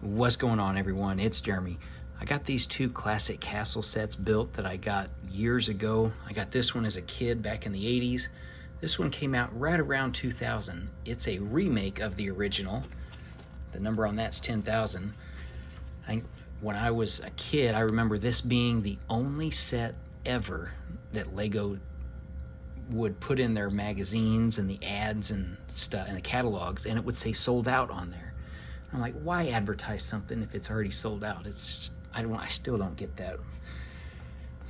What's going on, everyone? It's Jeremy. I got these two classic castle sets built that I got years ago. I got this one as a kid back in the 80s. This one came out right around 2000. It's a remake of the original. The number on that's 10,000. When I was a kid, I remember this being the only set ever that Lego would put in their magazines and the ads and stuff and the catalogs, and it would say sold out on there. I'm like, why advertise something if it's already sold out? It's just, I still don't get that.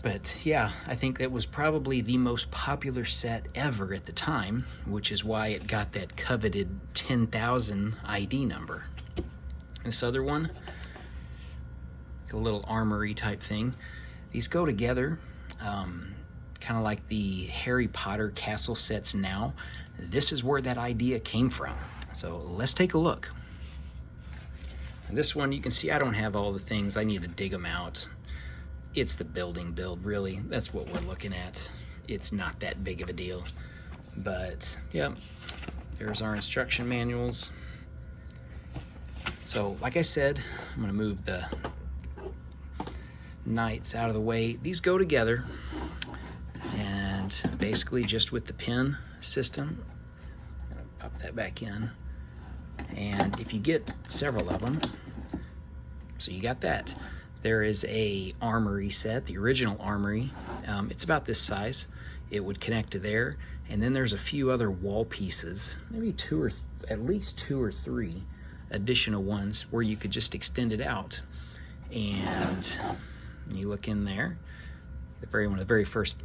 But yeah, I think that was probably the most popular set ever at the time, which is why it got that coveted 10,000 ID number. This other one, a little armory type thing. These go together, kind of like the Harry Potter castle sets now. This is where that idea came from. So let's take a look. This one, you can see I don't have all the things. I need to dig them out. It's the building build, really. That's what we're looking at. It's not that big of a deal. But, yeah, there's our instruction manuals. So, like I said, I'm going to move the knights out of the way. These go together, and basically just with the pin system. I'm going to pop that back in. And if you get several of them, so you got that. There is a armory set, the original armory. It's about this size. It would connect to there. And then there's a few other wall pieces, maybe at least two or three additional ones where you could just extend it out. And you look in there, one of the very first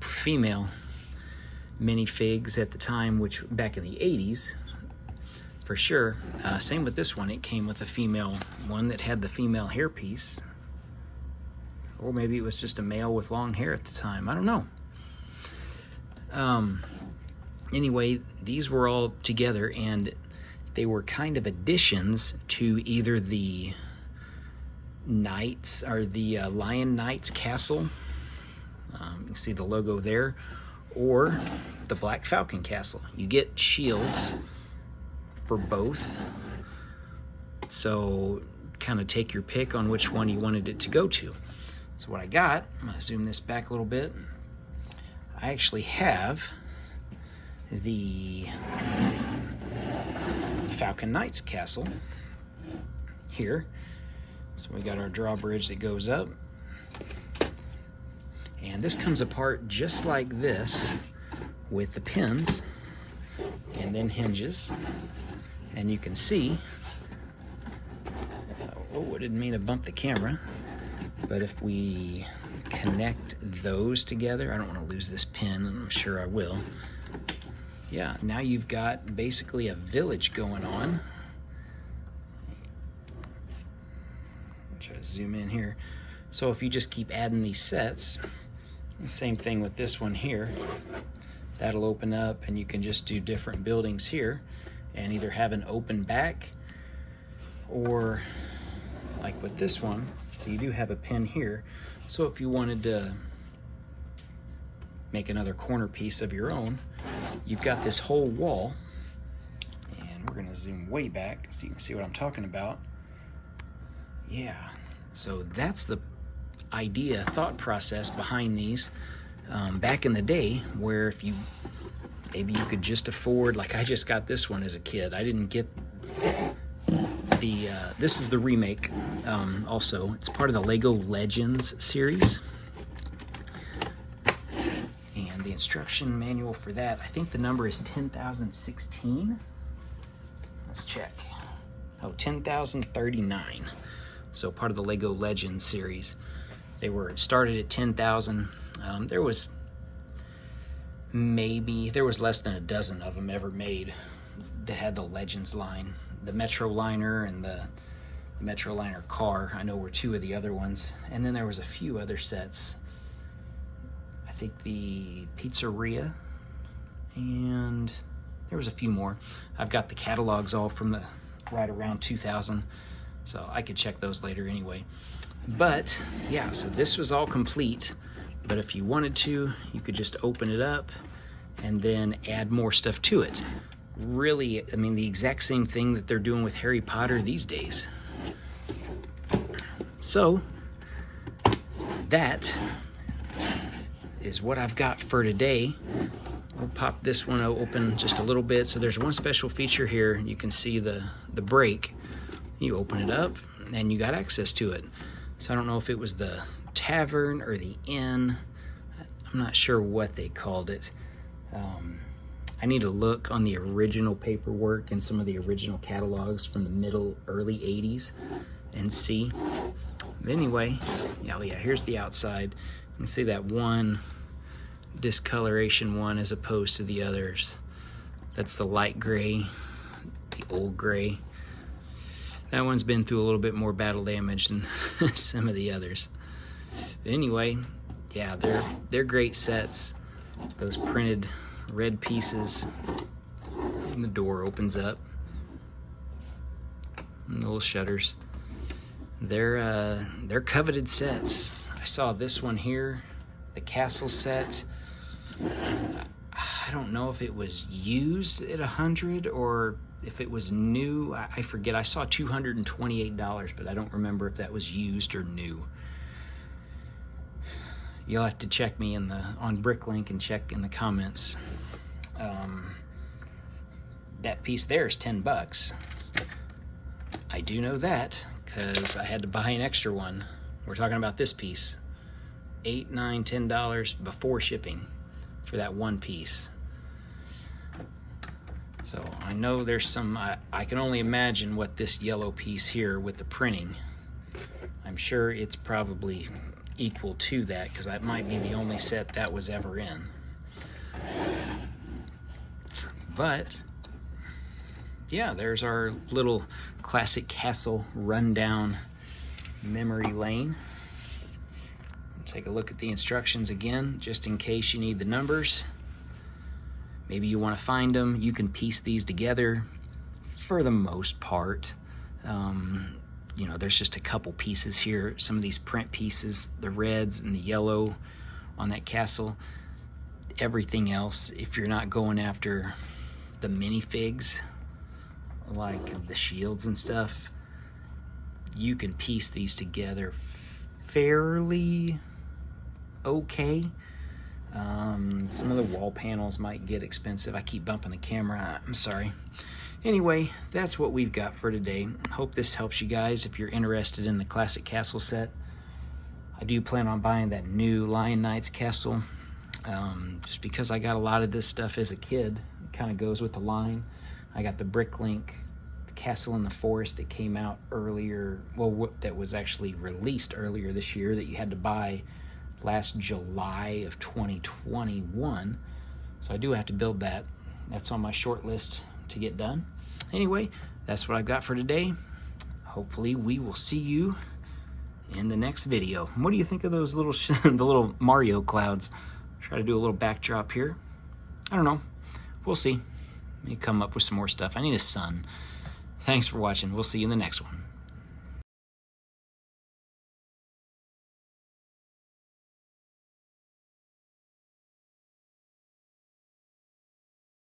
female minifigs at the time, which back in the 80s, for sure. Same with this one. It came with a female one that had the female hairpiece. Or maybe it was just a male with long hair at the time. I don't know. Anyway, these were all together, and they were kind of additions to either the Knights or the Lion Knights castle. You can see the logo there. Or the Black Falcon castle. You get shields for both, so kind of take your pick on which one you wanted it to go to. So what I got, I'm going to zoom this back a little bit. I actually have the Falcon Knights castle here. So we got our drawbridge that goes up, and this comes apart just like this with the pins and then hinges. And you can see, oh, I didn't mean to bump the camera, but if we connect those together, I don't want to lose this pin, I'm sure I will. Yeah, now you've got basically a village going on. I'll try to zoom in here. So if you just keep adding these sets, the same thing with this one here, that'll open up and you can just do different buildings here. And either have an open back, or like with this one, so you do have a pin here. So if you wanted to make another corner piece of your own, you've got this whole wall. And we're going to zoom way back so you can see what I'm talking about. Yeah, so that's the idea, thought process behind these back in the day, where if you maybe you could just afford, like I just got this one as a kid. I didn't get the, this is the remake also. It's part of the Lego Legends series. And the instruction manual for that, I think the number is 10,016. Let's check. Oh, 10,039. So part of the Lego Legends series. They were started at 10,000. There was less than a dozen of them ever made that had the Legends line. The Metro Liner and the Metro Liner car, I know, were two of the other ones. And then there was a few other sets. I think the Pizzeria, and there was a few more. I've got the catalogs all from the right around 2000, so I could check those later anyway. But yeah, so this was all complete. But if you wanted to, you could just open it up and then add more stuff to it. Really, I mean, the exact same thing that they're doing with Harry Potter these days. So that is what I've got for today. We'll pop this one open just a little bit. So there's one special feature here. You can see the brake. You open it up and you got access to it. So I don't know if it was the tavern or the inn. I'm not sure what they called it. I need to look on the original paperwork and some of the original catalogs from the early 80s and see. But anyway, yeah, here's the outside. You can see that one discoloration one as opposed to the others. That's the light gray, the old gray. That one's been through a little bit more battle damage than some of the others. But anyway, yeah, they're great sets. Those printed red pieces. And the door opens up. And the little shutters. They're coveted sets. I saw this one here, the castle set. I don't know if it was used at $100 or if it was new. I forget. I saw $228, but I don't remember if that was used or new. You'll have to check me on Bricklink and check in the comments. That piece there is $10. I do know that because I had to buy an extra one. We're talking about this piece. $8, $9, $10 before shipping for that one piece. So I know there's some, I can only imagine what this yellow piece here with the printing, I'm sure it's probably equal to that because that might be the only set that was ever in. But yeah, there's our little classic castle rundown memory lane. Take a look at the instructions again, just in case you need the numbers. Maybe you want to find them. You can piece these together for the most part. You know, there's just a couple pieces here. Some of these print pieces, the reds and the yellow on that castle. Everything else, if you're not going after the minifigs, like the shields and stuff, you can piece these together fairly okay. Some of the wall panels might get expensive. I keep bumping the camera. I'm sorry. Anyway, that's what we've got for today. Hope this helps you guys if you're interested in the classic castle set. I do plan on buying that new Lion Knights castle, just because I got a lot of this stuff as a kid. It kind of goes with the line. I got the Bricklink, the Castle in the Forest that came out earlier, well, that was actually released earlier this year that you had to buy last July of 2021. So I do have to build that. That's on my short list to get done. Anyway, that's what I've got for today. Hopefully we will see you in the next video. What do you think of those little the little Mario clouds? Try to do a little backdrop here. I don't know. We'll see. Maybe come up with some more stuff. I need a sun. Thanks for watching. We'll see you in the next one.